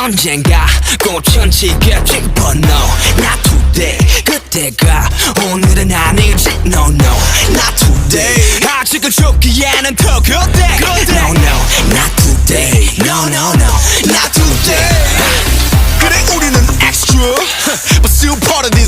언젠가 꽃천지겠지 But no, not today. 그때가 오늘은 아니지 No, no, not today. 아직은 죽기에는 더 그때 No, no, not today. No, no, no, not today. 그래 우리는 extra but still part of the